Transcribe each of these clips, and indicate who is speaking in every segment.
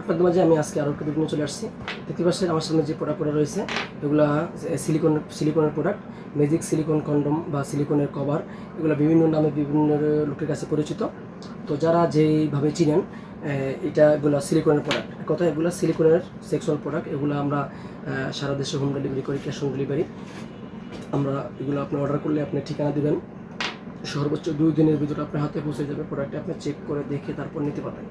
Speaker 1: আপনাদের মাঝে আমি আজকে আরও একটা ভিডিও চলে আসছি। দেখতে পাচ্ছেন আমার সামনে যে প্রোডাক্টগুলো রয়েছে এগুলো সিলিকনের প্রোডাক্ট, ম্যাজিক সিলিকন কন্ডম বা সিলিকনের কভার। এগুলো বিভিন্ন নামে বিভিন্ন লোকের কাছে পরিচিত। তো যারা যেইভাবে চিনেন এগুলো সিলিকনের প্রোডাক্ট, কথা এগুলো সিলিকনের সেক্সুয়াল প্রোডাক্ট। এগুলো আমরা সারা দেশে হোম ডেলিভারি করি, ক্যাশ অন ডেলিভারি। আমরা এগুলো আপনি অর্ডার করলে আপনি ঠিকানা দেবেন, সর্বোচ্চ 2 দিনের ভিতরে আপনার হাতে পৌঁছে যাবে। প্রোডাক্টটা আপনি চেক করে দেখে তারপর নিতে পারবেন।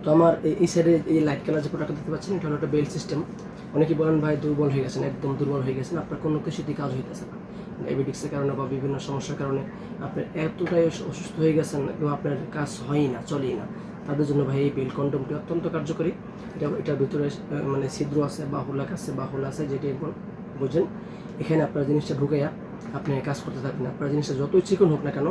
Speaker 1: তো আমার এই সাইডে এই লাইট কালার যে প্রোডাক্টটা দেখতে পাচ্ছেন, এটা হলো একটা বেল্ট সিস্টেম। অনেকেই বলেন ভাই দুর্বল হয়ে গেছেন, একদম দুর্বল হয়ে গেছেন, আপনার কোনো কিছুতেই কাজ হইতেছে না, ডায়াবেটিক্সের কারণে বা বিভিন্ন সমস্যার কারণে আপনি এতটাই অসুস্থ হয়ে গেছেন এবং আপনার কাজ হয়ই না, চলেই না। তাদের জন্য ভাই এই বেল্ট কন্ডমটি অত্যন্ত কার্যকরী। এটার ভিতরে মানে ছিদ্র আছে বা হোলা আছে, যেটি বোঝেন। এখানে আপনার জিনিসটা ঢুকাইয়া আপনি কাজ করতে থাকবেন। আপনার জিনিসটা যতই চিকন হোক না কেন,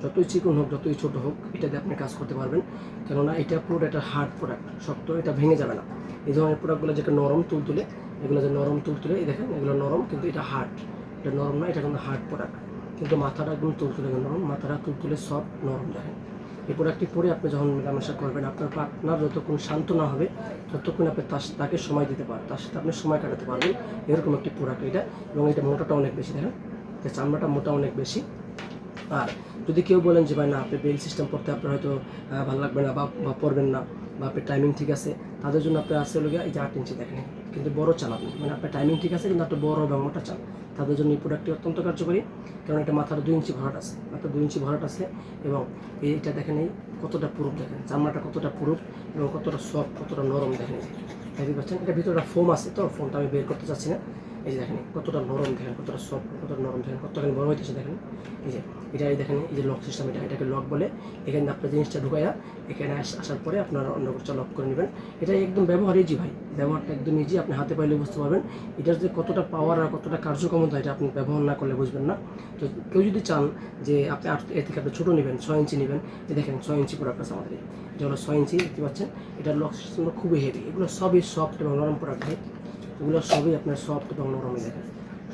Speaker 1: যতই চিকন হোক, যতই ছোটো হোক, এটাতে আপনি কাজ করতে পারবেন। কেননা এটা পুরো একটা হার্ড প্রোডাক্ট, শক্ত, এটা ভেঙে যাবে না। এই ধরনের প্রোডাক্টগুলো যেটা নরম তুলতুলে, এগুলো যে নরম তুলতুলে, এই দেখেন এগুলো নরম, কিন্তু এটা হার্ড। এটা নরম না, এটা কিন্তু হার্ড প্রোডাক্ট। কিন্তু মাথাটা একদম তুলতুলে নরম, মাথাটা তুলতুলে সফট নরম। দেখেন এই প্রোডাক্টটি পরে আপনি যখন মেলামেশা করবেন, আপনার পার্টনার যতক্ষণ শান্ত না হবে ততক্ষণ আপনি তাকে সময় দিতে পারেন, তার সাথে আপনি সময় কাটাতে পারবেন। এরকম একটি প্রোডাক্ট এটা। এবং এটা মোটাটা অনেক বেশি, দেখেন চামড়াটা মোটা অনেক বেশি। আর যদি কেউ বলেন যে ভাই না, আপনি বেল সিস্টেম পড়তে আপনার হয়তো ভালো লাগবে না বা পড়বেন না, বা আপনার টাইমিং ঠিক আছে, তাদের জন্য আপনি আসলে এই যে 8 ইঞ্চি দেখেন, কিন্তু বড় চান আপনি, মানে আপনার টাইমিং ঠিক আছে কিন্তু একটা বড় এবং মোটা চান, তাদের জন্য এই প্রোডাক্টটি অত্যন্ত কার্যকরী। কারণ এটা মাথার 2 ইঞ্চি ভরাট আছে, মাথার 2 ইঞ্চি ভরাট আছে। এবং এইটা দেখেন এই কতটা পুরুপ, দেখেন চামড়াটা কতটা পুরুপ এবং কতটা সফট, কতটা নরম। দেখেন দেখতে পাচ্ছেন, এটা ভিতরে একটা ফোম আছে, তো ফোমটা আমি বের করতে চাচ্ছি না। এই যে দেখেন কতটা নরম, দেখেন কতটা সফট, কতটা নরম, দেখেন কতখানি বড় হইতেছে। দেখেন এই যে এই দেখেন এই যে লক সিস্টেম, এটাকে লক বলে। এখানে আপনার জিনিসটা ঢুকাইয়া এখানে আসার পরে আপনার অন্য কিছু লক করে নেবেন। এটা একদম ব্যবহার ইজি ভাই, ব্যবহারটা একদম ইজি, আপনি হাতে পাইলে বুঝতে পারবেন এটার যে কতটা পাওয়ার আর কতটা কার্যক্ষমতা, এটা আপনি ব্যবহার না করলে বুঝবেন না। তো কেউ যদি চান যে আপনি এর থেকে আপনি ছোটো নেবেন, 6 ইঞ্চি নেবেন, এই দেখেন 6 ইঞ্চি প্রোডাক্ট আছে আমাদের। এটা হলো 6 ইঞ্চি, দেখতে পাচ্ছেন। এটার লক সিস্টেমটা খুবই হেভি। এগুলো সবই সফট এবং নরম প্রোডাক্ট ভাই, এগুলো সবই আপনার সফট এবং নরমই। দেখেন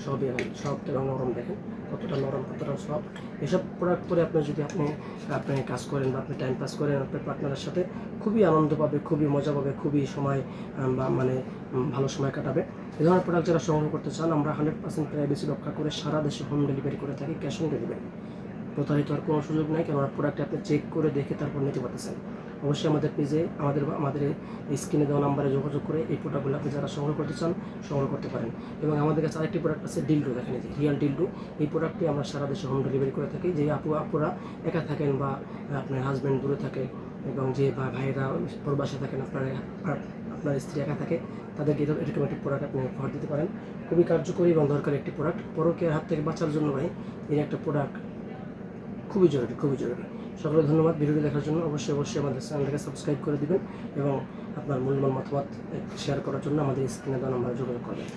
Speaker 1: সবই সফট এবং নরম, দেখেন কতটা নরম, কতটা সফট। এসব প্রোডাক্ট করে আপনি যদি আপনি কাজ করেন বা আপনি টাইম পাস করেন আপনার পার্টনারের সাথে, খুবই আনন্দ পাবে, খুবই মজা পাবে, খুবই সময় মানে ভালো সময় কাটাবে। এই ধরনের প্রোডাক্ট যারা সংগ্রহ করতে চান, আমরা 100% প্রাইভেসি রক্ষা করে সারা দেশে হোম ডেলিভারি করে থাকি, ক্যাশ অন ডেলিভারি। প্রতারিত আর কোনো সুযোগ নেই, কারণ প্রোডাক্টটি আপনি চেক করে দেখে তারপর নিতে পারতেছেন। অবশ্যই আমাদের পেজে আমাদের এই স্ক্রিনে দেওয়া নাম্বারে যোগাযোগ করে এই প্রোডাক্টগুলো আপনি যারা সংগ্রহ করতে চান সংগ্রহ করতে পারেন। এবং আমাদের কাছে আরেকটি প্রোডাক্ট আছে, ডিলডো। দেখেন এই যে রিয়াল ডিলডো। এই প্রোডাক্টটি আমরা সারা দেশে হোম ডেলিভারি করে থাকি। যে আপুরা একা থাকেন বা আপনার হাজব্যান্ড দূরে থাকে, এবং যে ভাইয়েরা প্রবাসে থাকেন, আপনার স্ত্রী একা থাকে, তাদেরকে এরকম একটি প্রোডাক্ট আপনি উপহার দিতে পারেন। খুবই কার্যকরী এবং দরকারি একটি প্রোডাক্ট। পরকীয়ার হাত থেকে বাঁচার জন্য ভাই এই একটা প্রোডাক্ট খুবই জরুরি, খুবই জরুরি। সকলে ধন্যবাদ ভিডিওটি দেখার জন্য। অবশ্যই আমাদের চ্যানেলটাকে সাবস্ক্রাইব করে দিবেন এবং আপনার মূল্যবান মতামত শেয়ার করার জন্য আমাদের স্ক্রিনে দেওয়া নাম্বারে যোগাযোগ করবেন।